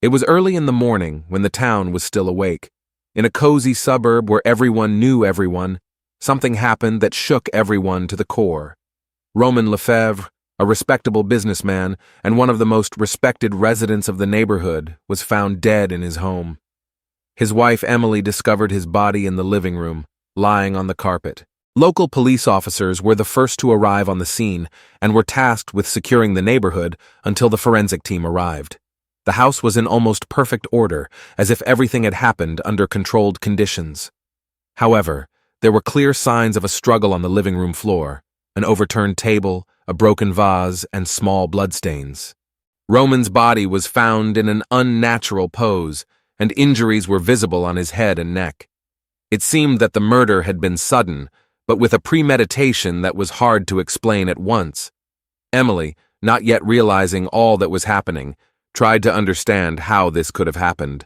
It was early in the morning when the town was still awake. In a cozy suburb where everyone knew everyone, something happened that shook everyone to the core. Roman Lefebvre, a respectable businessman and one of the most respected residents of the neighborhood, was found dead in his home. His wife Emily discovered his body in the living room, lying on the carpet. Local police officers were the first to arrive on the scene and were tasked with securing the neighborhood until the forensic team arrived. The house was in almost perfect order, as if everything had happened under controlled conditions. However, there were clear signs of a struggle on the living room floor: an overturned table, a broken vase, and small bloodstains. Roman's body was found in an unnatural pose, and injuries were visible on his head and neck. It seemed that the murder had been sudden, but with a premeditation that was hard to explain at once. Emily, not yet realizing all that was happening, tried to understand how this could have happened.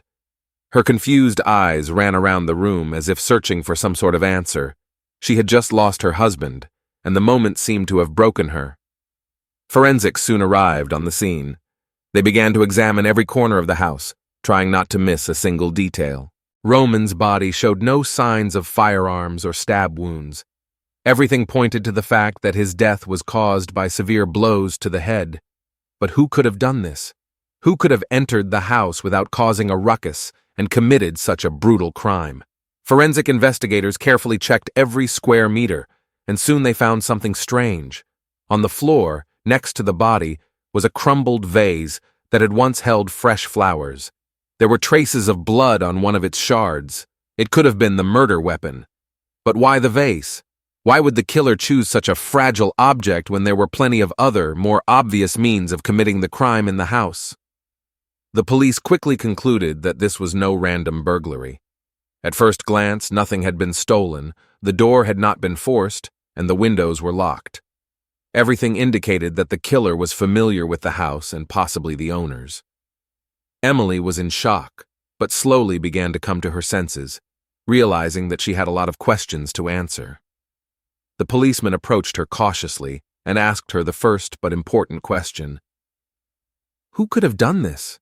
Her confused eyes ran around the room as if searching for some sort of answer. She had just lost her husband, and the moment seemed to have broken her. Forensics soon arrived on the scene. They began to examine every corner of the house, trying not to miss a single detail. Roman's body showed no signs of firearms or stab wounds. Everything pointed to the fact that his death was caused by severe blows to the head. But who could have done this? Who could have entered the house without causing a ruckus and committed such a brutal crime? Forensic investigators carefully checked every square meter, and soon they found something strange. On the floor, next to the body, was a crumbled vase that had once held fresh flowers. There were traces of blood on one of its shards. It could have been the murder weapon. But why the vase? Why would the killer choose such a fragile object when there were plenty of other, more obvious means of committing the crime in the house? The police quickly concluded that this was no random burglary. At first glance, nothing had been stolen, the door had not been forced, and the windows were locked. Everything indicated that the killer was familiar with the house and possibly the owners. Emily was in shock, but slowly began to come to her senses, realizing that she had a lot of questions to answer. The policeman approached her cautiously and asked her the first but important question. Who could have done this?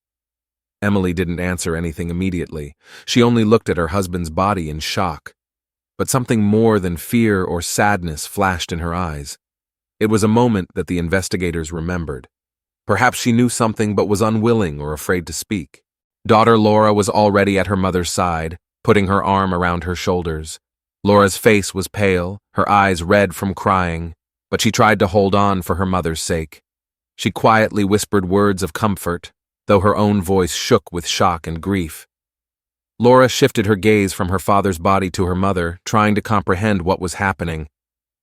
Emily didn't answer anything immediately. She only looked at her husband's body in shock. But something more than fear or sadness flashed in her eyes. It was a moment that the investigators remembered. Perhaps she knew something but was unwilling or afraid to speak. Daughter Laura was already at her mother's side, putting her arm around her shoulders. Laura's face was pale, her eyes red from crying, but she tried to hold on for her mother's sake. She quietly whispered words of comfort, though her own voice shook with shock and grief. Laura shifted her gaze from her father's body to her mother, trying to comprehend what was happening.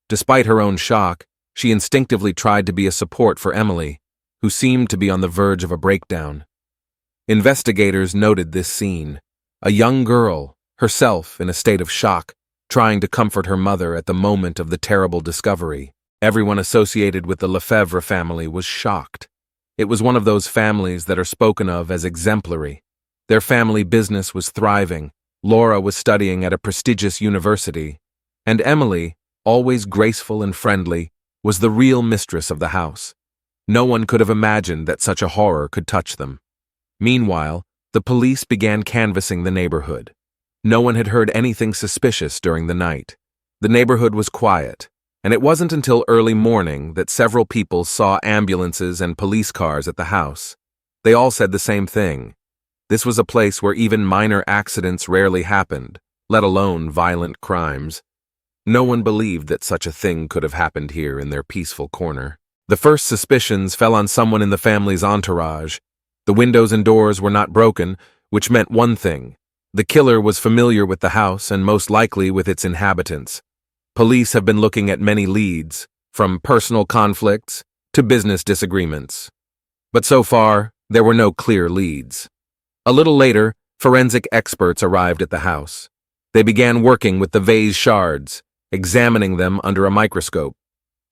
Despite her own shock, she instinctively tried to be a support for Emily, who seemed to be on the verge of a breakdown. Investigators noted this scene: a young girl, herself in a state of shock, trying to comfort her mother at the moment of the terrible discovery. Everyone associated with the Lefebvre family was shocked. It was one of those families that are spoken of as exemplary. Their family business was thriving, Laura was studying at a prestigious university, and Emily, always graceful and friendly, was the real mistress of the house. No one could have imagined that such a horror could touch them. Meanwhile, the police began canvassing the neighborhood. No one had heard anything suspicious during the night. The neighborhood was quiet, and it wasn't until early morning that several people saw ambulances and police cars at the house. They all said the same thing. This was a place where even minor accidents rarely happened, let alone violent crimes. No one believed that such a thing could have happened here in their peaceful corner. The first suspicions fell on someone in the family's entourage. The windows and doors were not broken, which meant one thing: the killer was familiar with the house and most likely with its inhabitants. Police have been looking at many leads, from personal conflicts to business disagreements. But so far, there were no clear leads. A little later, forensic experts arrived at the house. They began working with the vase shards, examining them under a microscope.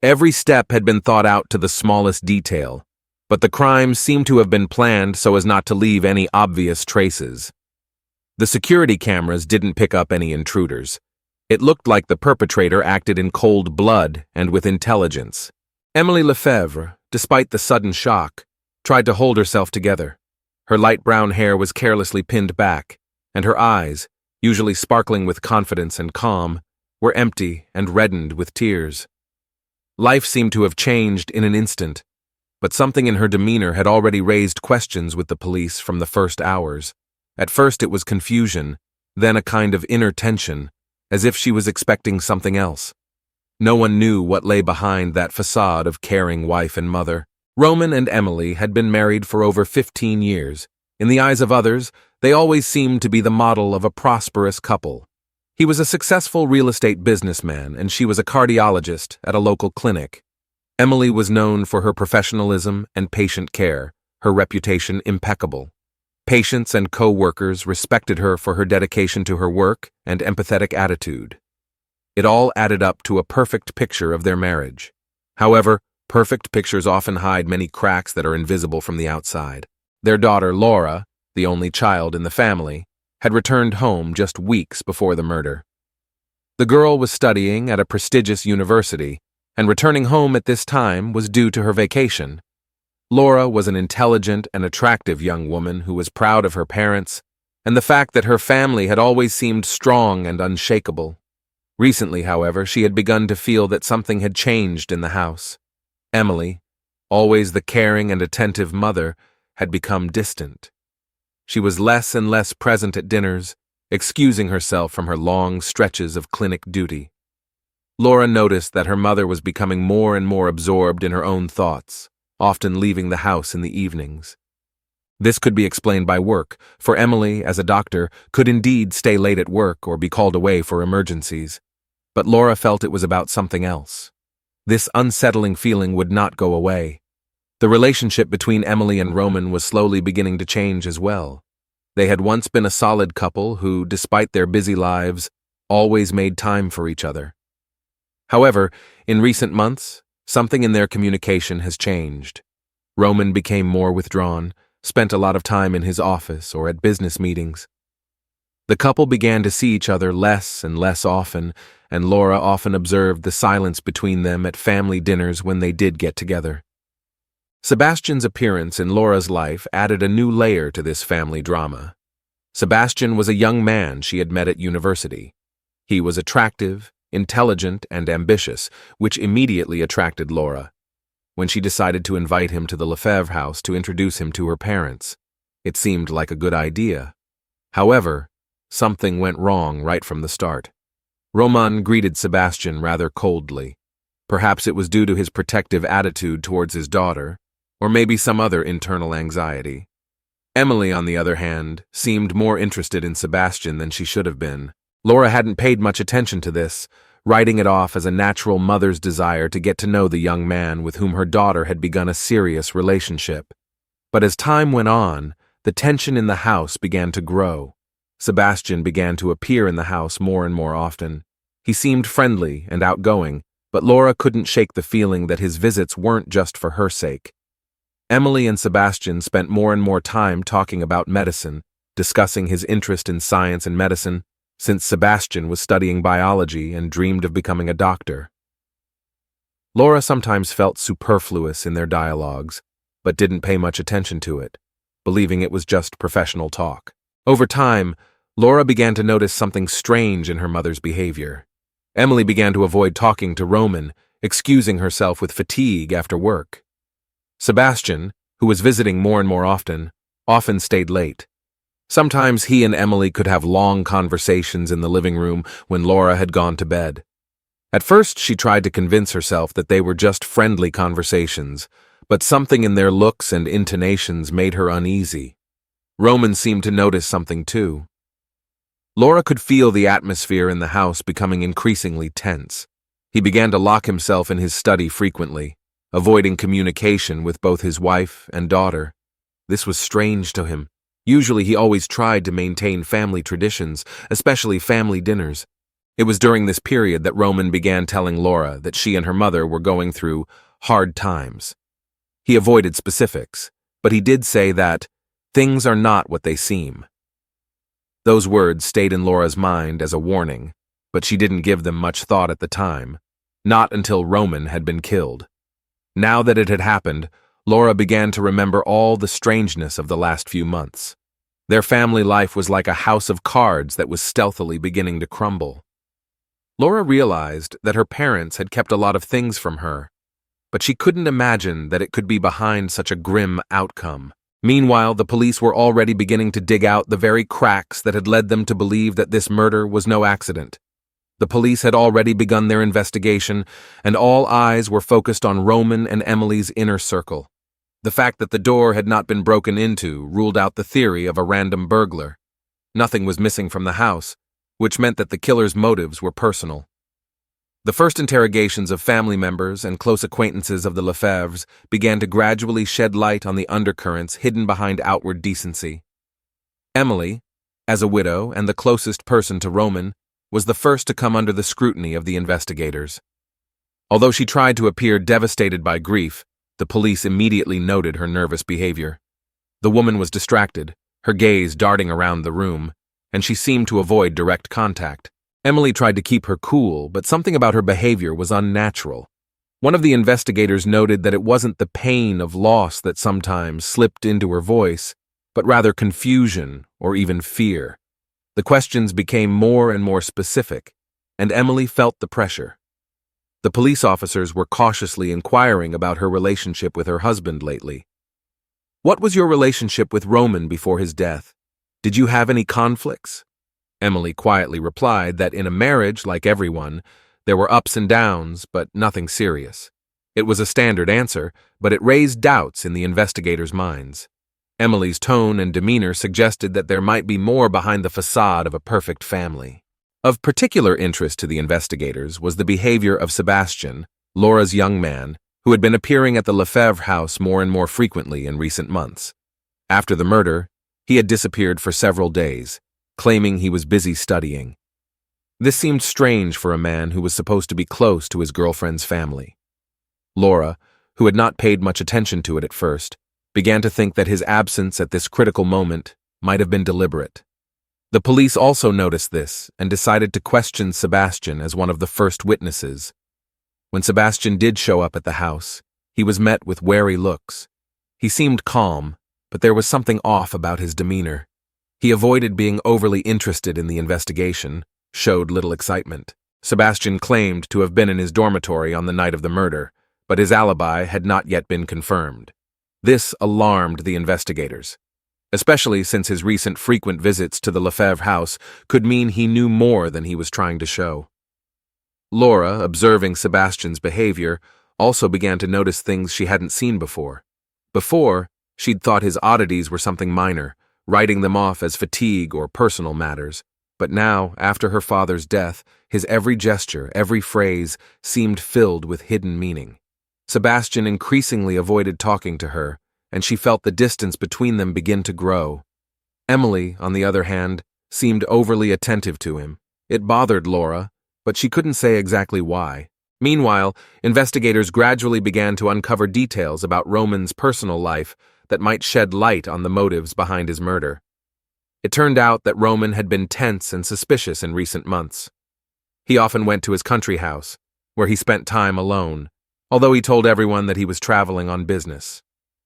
Every step had been thought out to the smallest detail, but the crime seemed to have been planned so as not to leave any obvious traces. The security cameras didn't pick up any intruders. It looked like the perpetrator acted in cold blood and with intelligence. Emily Lefebvre, despite the sudden shock, tried to hold herself together. Her light brown hair was carelessly pinned back, and her eyes, usually sparkling with confidence and calm, were empty and reddened with tears. Life seemed to have changed in an instant, but something in her demeanor had already raised questions with the police from the first hours. At first it was confusion, then a kind of inner tension, as if she was expecting something else. No one knew what lay behind that facade of caring wife and mother. Roman and Emily had been married for over 15 years. In the eyes of others, they always seemed to be the model of a prosperous couple. He was a successful real estate businessman, and she was a cardiologist at a local clinic. Emily was known for her professionalism and patient care, her reputation impeccable. Patients and co-workers respected her for her dedication to her work and empathetic attitude. It all added up to a perfect picture of their marriage. However, perfect pictures often hide many cracks that are invisible from the outside. Their daughter, Laura, the only child in the family, had returned home just weeks before the murder. The girl was studying at a prestigious university, and returning home at this time was due to her vacation. Laura was an intelligent and attractive young woman who was proud of her parents and the fact that her family had always seemed strong and unshakable. Recently, however, she had begun to feel that something had changed in the house. Emily, always the caring and attentive mother, had become distant. She was less and less present at dinners, excusing herself from her long stretches of clinic duty. Laura noticed that her mother was becoming more and more absorbed in her own thoughts, often leaving the house in the evenings. This could be explained by work, for Emily, as a doctor, could indeed stay late at work or be called away for emergencies. But Laura felt it was about something else. This unsettling feeling would not go away. The relationship between Emily and Roman was slowly beginning to change as well. They had once been a solid couple who, despite their busy lives, always made time for each other. However, in recent months, something in their communication has changed. Roman became more withdrawn, spent a lot of time in his office or at business meetings. The couple began to see each other less and less often, and Laura often observed the silence between them at family dinners when they did get together. Sebastian's appearance in Laura's life added a new layer to this family drama. Sebastian was a young man she had met at university. He was attractive, intelligent, and ambitious, which immediately attracted Laura. When she decided to invite him to the Lefebvre house to introduce him to her parents, it seemed like a good idea. However, something went wrong right from the start. Roman greeted Sebastian rather coldly. Perhaps it was due to his protective attitude towards his daughter, or maybe some other internal anxiety. Emily, on the other hand, seemed more interested in Sebastian than she should have been. Laura hadn't paid much attention to this, writing it off as a natural mother's desire to get to know the young man with whom her daughter had begun a serious relationship. But as time went on, the tension in the house began to grow. Sebastian began to appear in the house more and more often. He seemed friendly and outgoing, but Laura couldn't shake the feeling that his visits weren't just for her sake. Emily and Sebastian spent more and more time talking about medicine, discussing his interest in science and medicine, since Sebastian was studying biology and dreamed of becoming a doctor. Laura sometimes felt superfluous in their dialogues, but didn't pay much attention to it, believing it was just professional talk. Over time, Laura began to notice something strange in her mother's behavior. Emily began to avoid talking to Roman, excusing herself with fatigue after work. Sebastian, who was visiting more and more often stayed late. Sometimes he and Emily could have long conversations in the living room when Laura had gone to bed. At first, she tried to convince herself that they were just friendly conversations, but something in their looks and intonations made her uneasy. Roman seemed to notice something too. Laura could feel the atmosphere in the house becoming increasingly tense. He began to lock himself in his study frequently, avoiding communication with both his wife and daughter. This was strange to him. Usually he always tried to maintain family traditions, especially family dinners. It was during this period that Roman began telling Laura that she and her mother were going through hard times. He avoided specifics, but he did say that things are not what they seem. Those words stayed in Laura's mind as a warning, but she didn't give them much thought at the time, not until Roman had been killed. Now that it had happened, Laura began to remember all the strangeness of the last few months. Their family life was like a house of cards that was stealthily beginning to crumble. Laura realized that her parents had kept a lot of things from her, but she couldn't imagine that it could be behind such a grim outcome. Meanwhile, the police were already beginning to dig out the very cracks that had led them to believe that this murder was no accident. The police had already begun their investigation, and all eyes were focused on Roman and Emily's inner circle. The fact that the door had not been broken into ruled out the theory of a random burglar. Nothing was missing from the house, which meant that the killer's motives were personal. The first interrogations of family members and close acquaintances of the Lefebvres began to gradually shed light on the undercurrents hidden behind outward decency. Emily, as a widow and the closest person to Roman, was the first to come under the scrutiny of the investigators. Although she tried to appear devastated by grief, the police immediately noted her nervous behavior. The woman was distracted, her gaze darting around the room, and she seemed to avoid direct contact. Emily tried to keep her cool, but something about her behavior was unnatural. One of the investigators noted that it wasn't the pain of loss that sometimes slipped into her voice, but rather confusion or even fear. The questions became more and more specific, and Emily felt the pressure. The police officers were cautiously inquiring about her relationship with her husband lately. "What was your relationship with Roman before his death? Did you have any conflicts?" Emily quietly replied that in a marriage, like everyone, there were ups and downs, but nothing serious. It was a standard answer, but it raised doubts in the investigators' minds. Emily's tone and demeanor suggested that there might be more behind the facade of a perfect family. Of particular interest to the investigators was the behavior of Sebastian, Laura's young man, who had been appearing at the Lefebvre house more and more frequently in recent months. After the murder, he had disappeared for several days, claiming he was busy studying. This seemed strange for a man who was supposed to be close to his girlfriend's family. Laura, who had not paid much attention to it at first, began to think that his absence at this critical moment might have been deliberate. The police also noticed this and decided to question Sebastian as one of the first witnesses. When Sebastian did show up at the house, he was met with wary looks. He seemed calm, but there was something off about his demeanor. He avoided being overly interested in the investigation, showed little excitement. Sebastian claimed to have been in his dormitory on the night of the murder, but his alibi had not yet been confirmed. This alarmed the investigators, especially since his recent frequent visits to the Lefebvre house could mean he knew more than he was trying to show. Laura, observing Sebastian's behavior, also began to notice things she hadn't seen before. Before, she'd thought his oddities were something minor, writing them off as fatigue or personal matters. But now, after her father's death, his every gesture, every phrase, seemed filled with hidden meaning. Sebastian increasingly avoided talking to her, and she felt the distance between them begin to grow. Emily, on the other hand, seemed overly attentive to him. It bothered Laura, but she couldn't say exactly why. Meanwhile, investigators gradually began to uncover details about Roman's personal life that might shed light on the motives behind his murder. It turned out that Roman had been tense and suspicious in recent months. He often went to his country house, where he spent time alone, although he told everyone that he was traveling on business.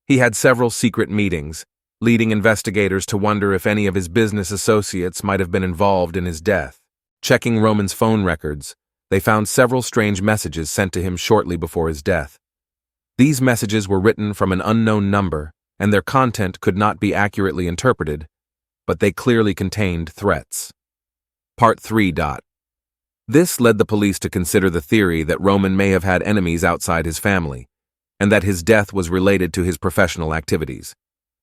He had several secret meetings, leading investigators to wonder if any of his business associates might have been involved in his death. Checking Roman's phone records, they found several strange messages sent to him shortly before his death. These messages were written from an unknown number, and their content could not be accurately interpreted, but they clearly contained threats. Part 3. This led the police to consider the theory that Roman may have had enemies outside his family, and that his death was related to his professional activities.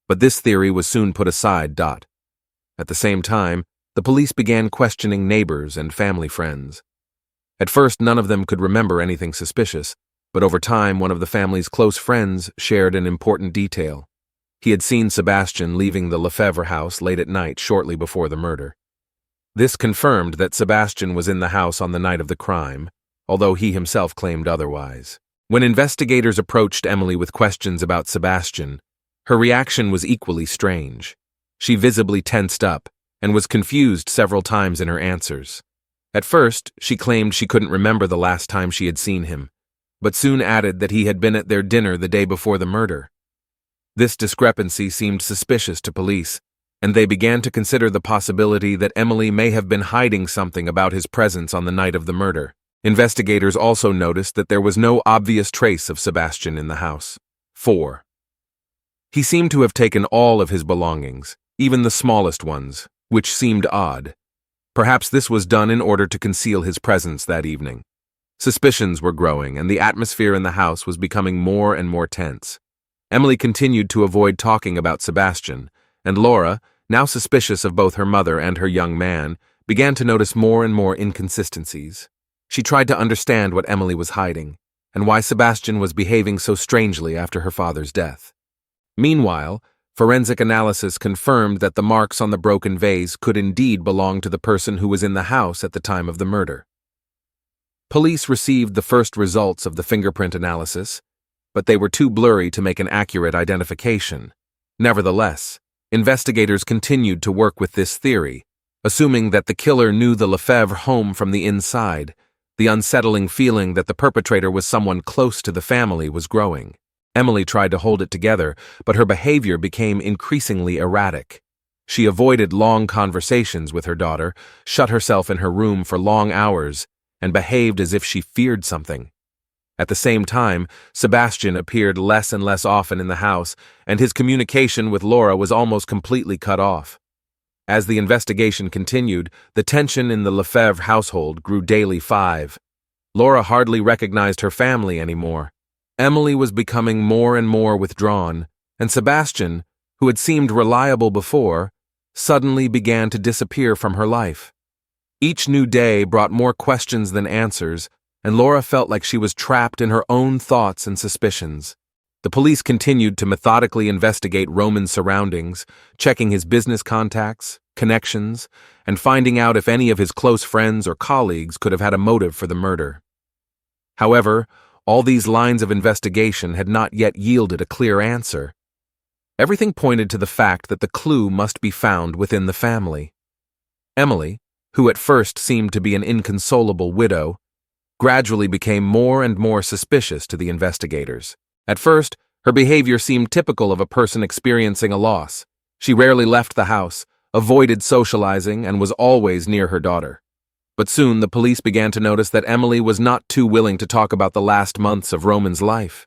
But this theory was soon put aside. At the same time, the police began questioning neighbors and family friends. At first, none of them could remember anything suspicious, but over time, one of the family's close friends shared an important detail. He had seen Sebastian leaving the Lefebvre house late at night shortly before the murder. This confirmed that Sebastian was in the house on the night of the crime, although he himself claimed otherwise. When investigators approached Emily with questions about Sebastian, her reaction was equally strange. She visibly tensed up and was confused several times in her answers. At first, she claimed she couldn't remember the last time she had seen him, but soon added that he had been at their dinner the day before the murder. This discrepancy seemed suspicious to police, and they began to consider the possibility that Emily may have been hiding something about his presence on the night of the murder. Investigators also noticed that there was no obvious trace of Sebastian in the house. 4. He seemed to have taken all of his belongings, even the smallest ones, which seemed odd. Perhaps this was done in order to conceal his presence that evening. Suspicions were growing, and the atmosphere in the house was becoming more and more tense. Emily continued to avoid talking about Sebastian, and Laura, now suspicious of both her mother and her young man, began to notice more and more inconsistencies. She tried to understand what Emily was hiding, and why Sebastian was behaving so strangely after her father's death. Meanwhile, forensic analysis confirmed that the marks on the broken vase could indeed belong to the person who was in the house at the time of the murder. Police received the first results of the fingerprint analysis, but they were too blurry to make an accurate identification. Nevertheless, investigators continued to work with this theory, assuming that the killer knew the Lefebvre home from the inside. The unsettling feeling that the perpetrator was someone close to the family was growing. Emily tried to hold it together, but her behavior became increasingly erratic. She avoided long conversations with her daughter, shut herself in her room for long hours, and behaved as if she feared something. At the same time, Sebastian appeared less and less often in the house, and his communication with Laura was almost completely cut off. As the investigation continued, the tension in the Lefebvre household grew daily 5. Laura hardly recognized her family anymore. Emily was becoming more and more withdrawn, and Sebastian, who had seemed reliable before, suddenly began to disappear from her life. Each new day brought more questions than answers, and Laura felt like she was trapped in her own thoughts and suspicions. The police continued to methodically investigate Roman's surroundings, checking his business contacts, connections, and finding out if any of his close friends or colleagues could have had a motive for the murder. However, all these lines of investigation had not yet yielded a clear answer. Everything pointed to the fact that the clue must be found within the family. Emily, who at first seemed to be an inconsolable widow, gradually became more and more suspicious to the investigators. At first, her behavior seemed typical of a person experiencing a loss. She rarely left the house, avoided socializing, and was always near her daughter. But soon the police began to notice that Emily was not too willing to talk about the last months of Roman's life.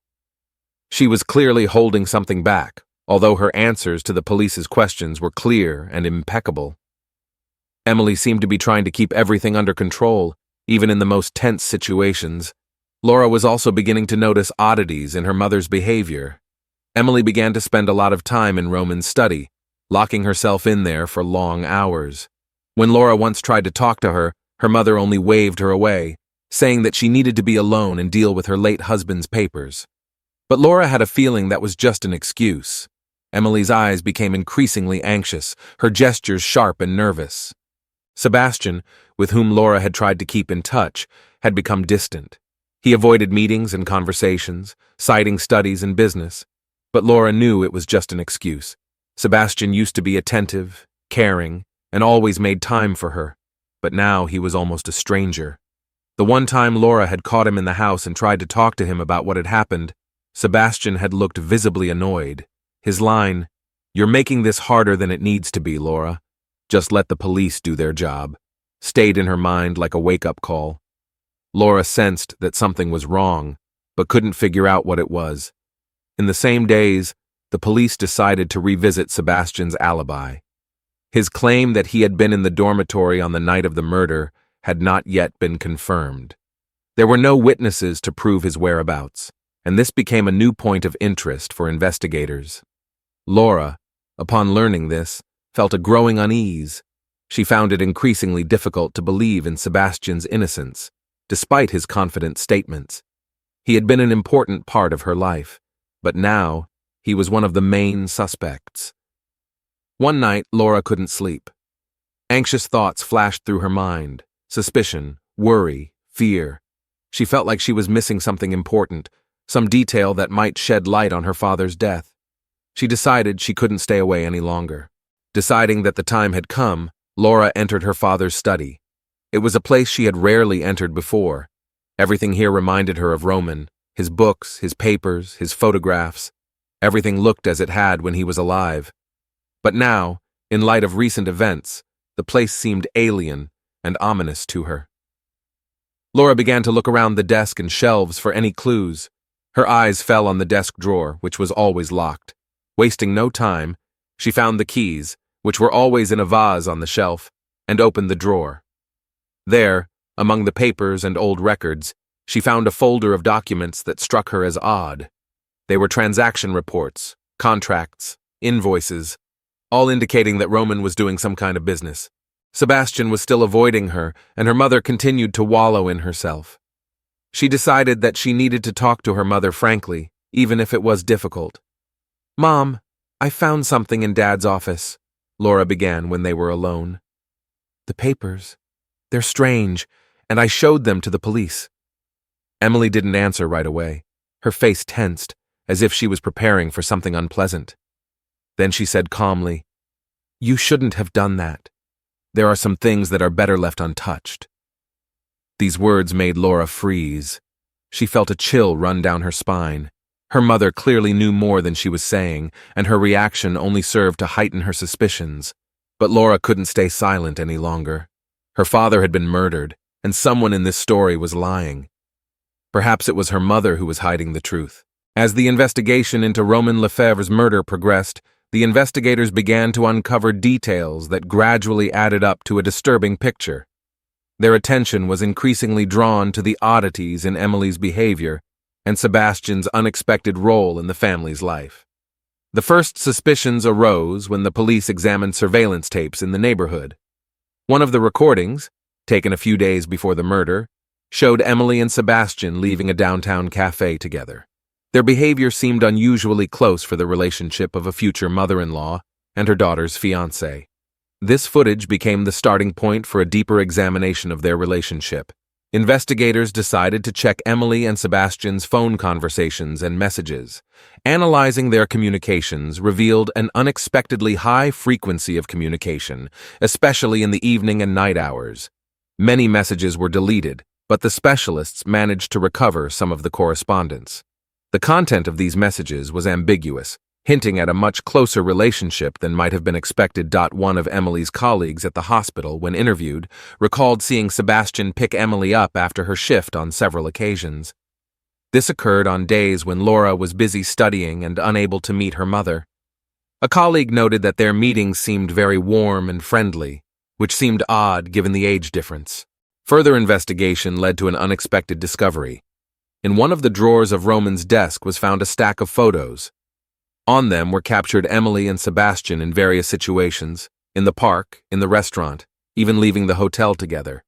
She was clearly holding something back, although her answers to the police's questions were clear and impeccable. Emily seemed to be trying to keep everything under control, even in the most tense situations. Laura was also beginning to notice oddities in her mother's behavior. Emily began to spend a lot of time in Roman's study, locking herself in there for long hours. When Laura once tried to talk to her, her mother only waved her away, saying that she needed to be alone and deal with her late husband's papers. But Laura had a feeling that was just an excuse. Emily's eyes became increasingly anxious, her gestures sharp and nervous. Sebastian, with whom Laura had tried to keep in touch, had become distant. He avoided meetings and conversations, citing studies and business. But Laura knew it was just an excuse. Sebastian used to be attentive, caring, and always made time for her. But now he was almost a stranger. The one time Laura had caught him in the house and tried to talk to him about what had happened, Sebastian had looked visibly annoyed. His line, "You're making this harder than it needs to be, Laura. Just let the police do their job," stayed in her mind like a wake-up call. Laura sensed that something was wrong, but couldn't figure out what it was. In the same days, the police decided to revisit Sebastian's alibi. His claim that he had been in the dormitory on the night of the murder had not yet been confirmed. There were no witnesses to prove his whereabouts, and this became a new point of interest for investigators. Laura, upon learning this, felt a growing unease. She found it increasingly difficult to believe in Sebastian's innocence, despite his confident statements. He had been an important part of her life, but now he was one of the main suspects. One night, Laura couldn't sleep. Anxious thoughts flashed through her mind: suspicion, worry, fear. She felt like she was missing something important, some detail that might shed light on her father's death. She decided she couldn't stay away any longer. Deciding that the time had come, Laura entered her father's study. It was a place she had rarely entered before. Everything here reminded her of Roman: his books, his papers, his photographs. Everything looked as it had when he was alive. But now, in light of recent events, the place seemed alien and ominous to her. Laura began to look around the desk and shelves for any clues. Her eyes fell on the desk drawer, which was always locked. Wasting no time, she found the keys, which were always in a vase on the shelf, and opened the drawer. There, among the papers and old records, she found a folder of documents that struck her as odd. They were transaction reports, contracts, invoices, all indicating that Roman was doing some kind of business. Sebastian was still avoiding her, and her mother continued to wallow in herself. She decided that she needed to talk to her mother frankly, even if it was difficult. "Mom, I found something in Dad's office," Laura began when they were alone. "The papers. They're strange, and I showed them to the police." Emily didn't answer right away. Her face tensed, as if she was preparing for something unpleasant. Then she said calmly, "You shouldn't have done that. There are some things that are better left untouched." These words made Laura freeze. She felt a chill run down her spine. Her mother clearly knew more than she was saying, and her reaction only served to heighten her suspicions. But Laura couldn't stay silent any longer. Her father had been murdered, and someone in this story was lying. Perhaps it was her mother who was hiding the truth. As the investigation into Roman Lefebvre's murder progressed, the investigators began to uncover details that gradually added up to a disturbing picture. Their attention was increasingly drawn to the oddities in Emily's behavior and Sebastian's unexpected role in the family's life. The first suspicions arose when the police examined surveillance tapes in the neighborhood. One of the recordings, taken a few days before the murder, showed Emily and Sebastian leaving a downtown cafe together. Their behavior seemed unusually close for the relationship of a future mother-in-law and her daughter's fiancé. This footage became the starting point for a deeper examination of their relationship. Investigators decided to check Emily and Sebastian's phone conversations and messages. Analyzing their communications revealed an unexpectedly high frequency of communication, especially in the evening and night hours. Many messages were deleted, but the specialists managed to recover some of the correspondence. The content of these messages was ambiguous, hinting at a much closer relationship than might have been expected. One of Emily's colleagues at the hospital, when interviewed, recalled seeing Sebastian pick Emily up after her shift on several occasions. This occurred on days when Laura was busy studying and unable to meet her mother. A colleague noted that their meetings seemed very warm and friendly, which seemed odd given the age difference. Further investigation led to an unexpected discovery. In one of the drawers of Roman's desk was found a stack of photos. On them were captured Emily and Sebastian in various situations, in the park, in the restaurant, even leaving the hotel together.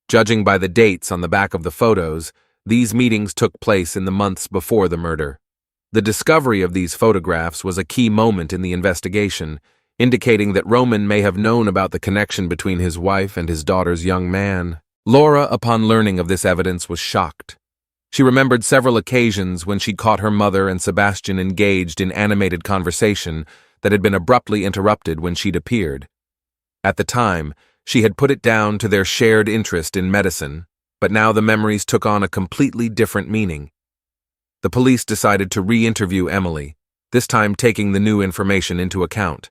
Judging by the dates on the back of the photos, these meetings took place in the months before the murder. The discovery of these photographs was a key moment in the investigation, indicating that Roman may have known about the connection between his wife and his daughter's young man. Laura, upon learning of this evidence, was shocked. She remembered several occasions when she'd caught her mother and Sebastian engaged in animated conversation that had been abruptly interrupted when she'd appeared. At the time, she had put it down to their shared interest in medicine, but now the memories took on a completely different meaning. The police decided to re-interview Emily, this time taking the new information into account.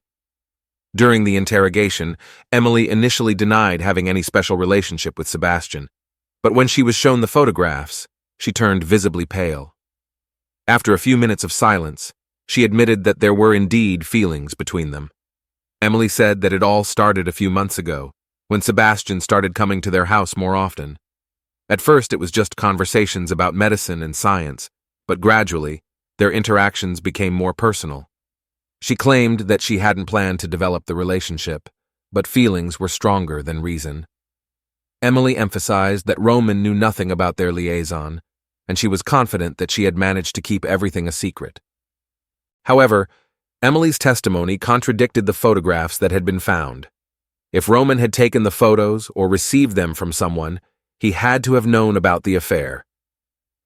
During the interrogation, Emily initially denied having any special relationship with Sebastian, but when she was shown the photographs, she turned visibly pale. After a few minutes of silence, she admitted that there were indeed feelings between them. Emily said that it all started a few months ago, when Sebastian started coming to their house more often. At first it was just conversations about medicine and science, but gradually, their interactions became more personal. She claimed that she hadn't planned to develop the relationship, but feelings were stronger than reason. Emily emphasized that Roman knew nothing about their liaison, and she was confident that she had managed to keep everything a secret. However, Emily's testimony contradicted the photographs that had been found. If Roman had taken the photos or received them from someone, he had to have known about the affair.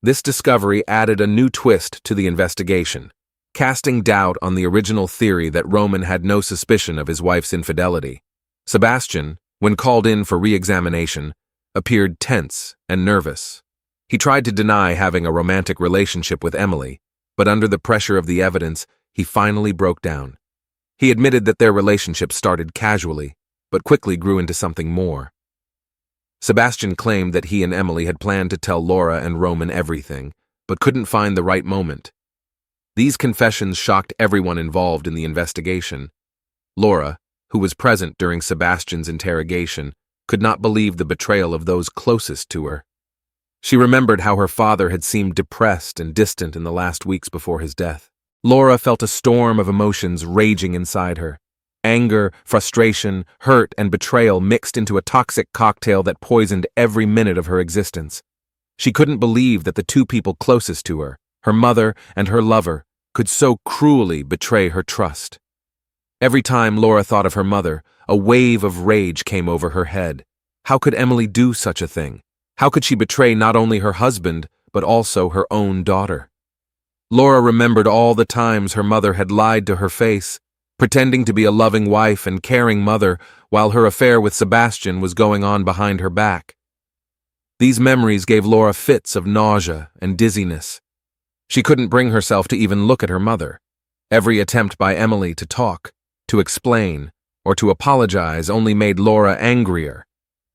This discovery added a new twist to the investigation, casting doubt on the original theory that Roman had no suspicion of his wife's infidelity. Sebastian, when called in for re-examination, appeared tense and nervous. He tried to deny having a romantic relationship with Emily, but under the pressure of the evidence, he finally broke down. He admitted that their relationship started casually, but quickly grew into something more. Sebastian claimed that he and Emily had planned to tell Laura and Roman everything, but couldn't find the right moment. These confessions shocked everyone involved in the investigation. Laura, who was present during Sebastian's interrogation, could not believe the betrayal of those closest to her. She remembered how her father had seemed depressed and distant in the last weeks before his death. Laura felt a storm of emotions raging inside her. Anger, frustration, hurt, and betrayal mixed into a toxic cocktail that poisoned every minute of her existence. She couldn't believe that the two people closest to her, her mother and her lover, could so cruelly betray her trust. Every time Laura thought of her mother, a wave of rage came over her head. How could Emily do such a thing? How could she betray not only her husband, but also her own daughter? Laura remembered all the times her mother had lied to her face, pretending to be a loving wife and caring mother while her affair with Sebastian was going on behind her back. These memories gave Laura fits of nausea and dizziness. She couldn't bring herself to even look at her mother. Every attempt by Emily to talk, to explain, or to apologize only made Laura angrier.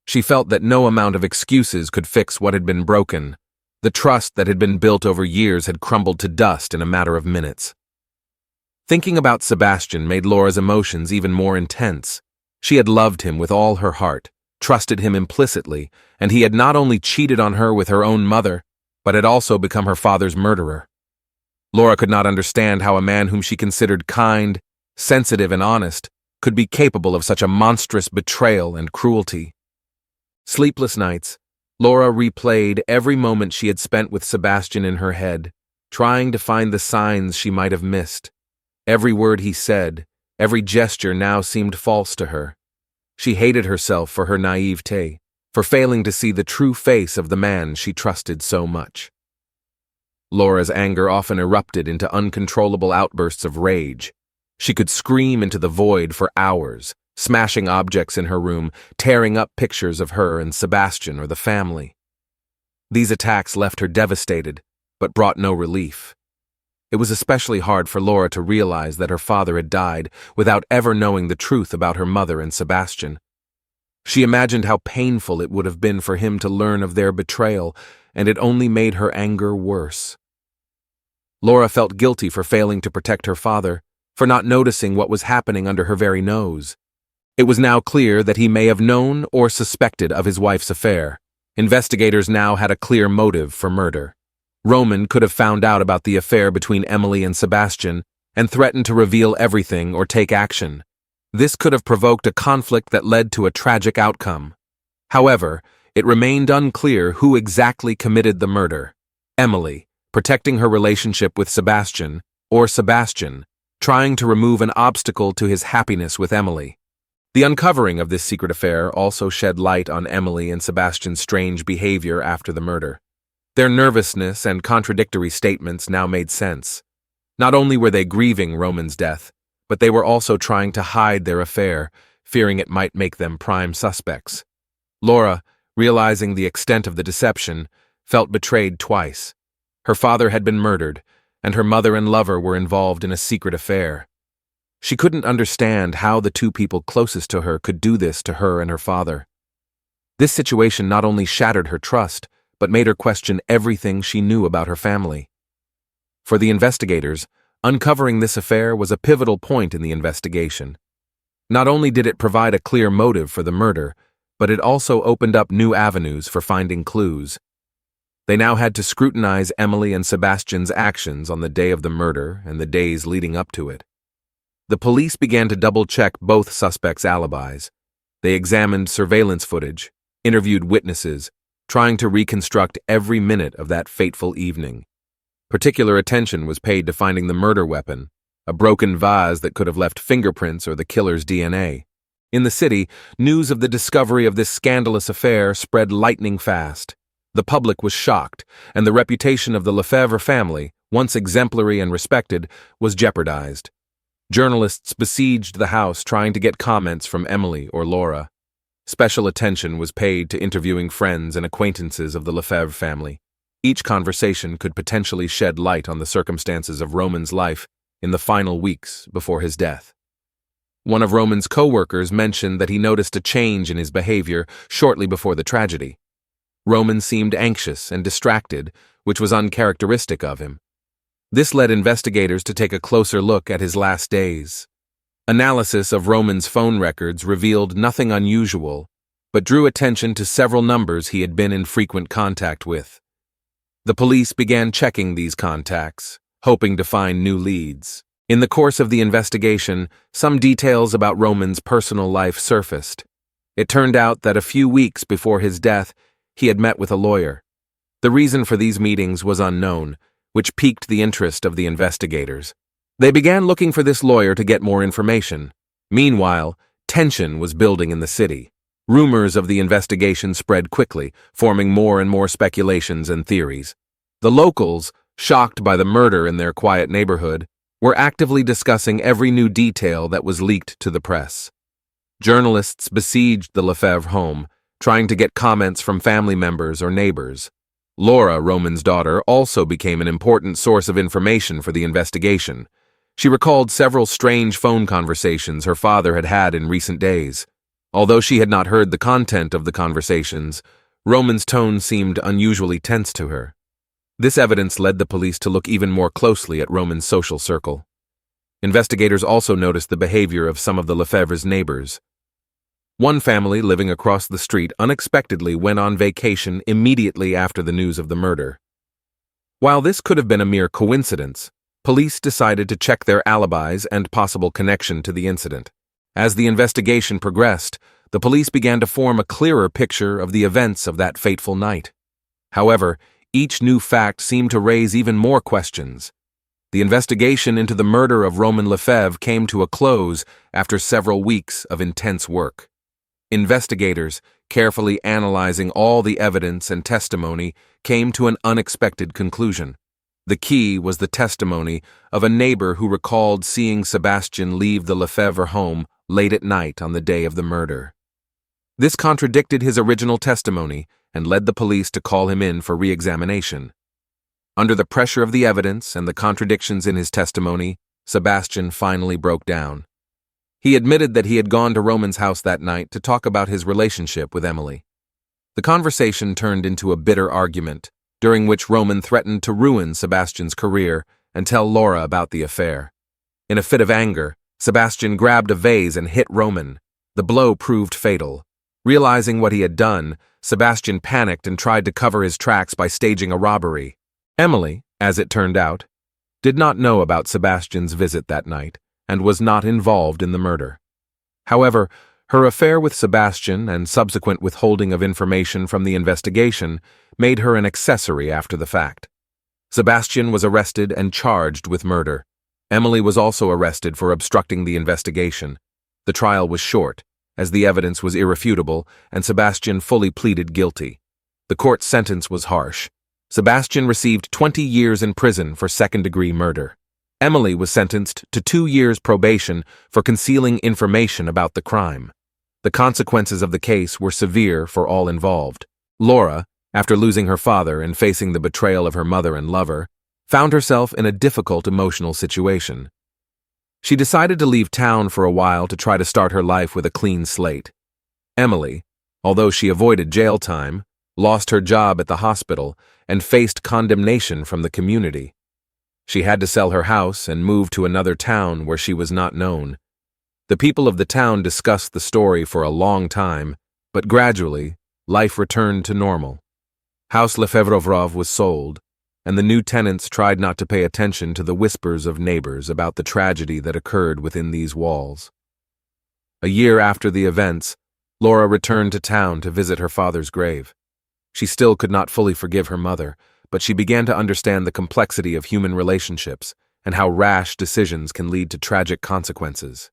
She felt that no amount of excuses could fix what had been broken. The trust that had been built over years had crumbled to dust in a matter of minutes. Thinking about Sebastian made Laura's emotions even more intense. She had loved him with all her heart, trusted him implicitly, and he had not only cheated on her with her own mother, but had also become her father's murderer. Laura could not understand how a man whom she considered kind, sensitive, and honest could be capable of such a monstrous betrayal and cruelty. Sleepless nights, Laura replayed every moment she had spent with Sebastian in her head, trying to find the signs she might have missed. Every word he said, every gesture now seemed false to her. She hated herself for her naivete, for failing to see the true face of the man she trusted so much. Laura's anger often erupted into uncontrollable outbursts of rage. She could scream into the void for hours, smashing objects in her room, tearing up pictures of her and Sebastian or the family. These attacks left her devastated, but brought no relief. It was especially hard for Laura to realize that her father had died without ever knowing the truth about her mother and Sebastian. She imagined how painful it would have been for him to learn of their betrayal, and it only made her anger worse. Laura felt guilty for failing to protect her father, for not noticing what was happening under her very nose. It was now clear that he may have known or suspected of his wife's affair. Investigators now had a clear motive for murder. Roman could have found out about the affair between Emily and Sebastian and threatened to reveal everything or take action. This could have provoked a conflict that led to a tragic outcome. However, it remained unclear who exactly committed the murder. Emily, protecting her relationship with Sebastian, or Sebastian, trying to remove an obstacle to his happiness with Emily. The uncovering of this secret affair also shed light on Emily and Sebastian's strange behavior after the murder. Their nervousness and contradictory statements now made sense. Not only were they grieving Roman's death, but they were also trying to hide their affair, fearing it might make them prime suspects. Laura, realizing the extent of the deception, felt betrayed twice. Her father had been murdered, and her mother and lover were involved in a secret affair. She couldn't understand how the two people closest to her could do this to her and her father. This situation not only shattered her trust, but made her question everything she knew about her family. For the investigators, uncovering this affair was a pivotal point in the investigation. Not only did it provide a clear motive for the murder, but it also opened up new avenues for finding clues. They now had to scrutinize Emily and Sebastian's actions on the day of the murder and the days leading up to it. The police began to double-check both suspects' alibis. They examined surveillance footage, interviewed witnesses, trying to reconstruct every minute of that fateful evening. Particular attention was paid to finding the murder weapon, a broken vase that could have left fingerprints or the killer's DNA. In the city, news of the discovery of this scandalous affair spread lightning fast. The public was shocked, and the reputation of the Lefebvre family, once exemplary and respected, was jeopardized. Journalists besieged the house trying to get comments from Emily or Laura. Special attention was paid to interviewing friends and acquaintances of the Lefebvre family. Each conversation could potentially shed light on the circumstances of Roman's life in the final weeks before his death. One of Roman's co-workers mentioned that he noticed a change in his behavior shortly before the tragedy. Roman seemed anxious and distracted, which was uncharacteristic of him. This led investigators to take a closer look at his last days. Analysis of Roman's phone records revealed nothing unusual, but drew attention to several numbers he had been in frequent contact with. The police began checking these contacts, hoping to find new leads. In the course of the investigation, some details about Roman's personal life surfaced. It turned out that a few weeks before his death, he had met with a lawyer. The reason for these meetings was unknown, which piqued the interest of the investigators. They began looking for this lawyer to get more information. Meanwhile, tension was building in the city. Rumors of the investigation spread quickly, forming more and more speculations and theories. The locals, shocked by the murder in their quiet neighborhood, were actively discussing every new detail that was leaked to the press. Journalists besieged the Lefebvre home, trying to get comments from family members or neighbors. Laura, Roman's daughter, also became an important source of information for the investigation. She recalled several strange phone conversations her father had had in recent days. Although she had not heard the content of the conversations, Roman's tone seemed unusually tense to her. This evidence led the police to look even more closely at Roman's social circle. Investigators also noticed the behavior of some of the Lefebvre's neighbors. One family living across the street unexpectedly went on vacation immediately after the news of the murder. While this could have been a mere coincidence, police decided to check their alibis and possible connection to the incident. As the investigation progressed, the police began to form a clearer picture of the events of that fateful night. However, each new fact seemed to raise even more questions. The investigation into the murder of Roman Lefebvre came to a close after several weeks of intense work. Investigators, carefully analyzing all the evidence and testimony, came to an unexpected conclusion. The key was the testimony of a neighbor who recalled seeing Sebastian leave the Lefebvre home late at night on the day of the murder. This contradicted his original testimony and led the police to call him in for re-examination. Under the pressure of the evidence and the contradictions in his testimony, Sebastian finally broke down. He admitted that he had gone to Roman's house that night to talk about his relationship with Emily. The conversation turned into a bitter argument, during which Roman threatened to ruin Sebastian's career and tell Laura about the affair. In a fit of anger, Sebastian grabbed a vase and hit Roman. The blow proved fatal. Realizing what he had done, Sebastian panicked and tried to cover his tracks by staging a robbery. Emily, as it turned out, did not know about Sebastian's visit that night and was not involved in the murder. However, her affair with Sebastian and subsequent withholding of information from the investigation made her an accessory after the fact. Sebastian was arrested and charged with murder. Emily was also arrested for obstructing the investigation. The trial was short, as the evidence was irrefutable and Sebastian fully pleaded guilty. The court's sentence was harsh. Sebastian received 20 years in prison for second-degree murder. Emily was sentenced to 2 years probation for concealing information about the crime. The consequences of the case were severe for all involved. Laura, after losing her father and facing the betrayal of her mother and lover, found herself in a difficult emotional situation. She decided to leave town for a while to try to start her life with a clean slate. Emily, although she avoided jail time, lost her job at the hospital and faced condemnation from the community. She had to sell her house and move to another town where she was not known. The people of the town discussed the story for a long time, but gradually, life returned to normal. House Lefebvre was sold, and the new tenants tried not to pay attention to the whispers of neighbors about the tragedy that occurred within these walls. A year after the events, Laura returned to town to visit her father's grave. She still could not fully forgive her mother, but she began to understand the complexity of human relationships and how rash decisions can lead to tragic consequences.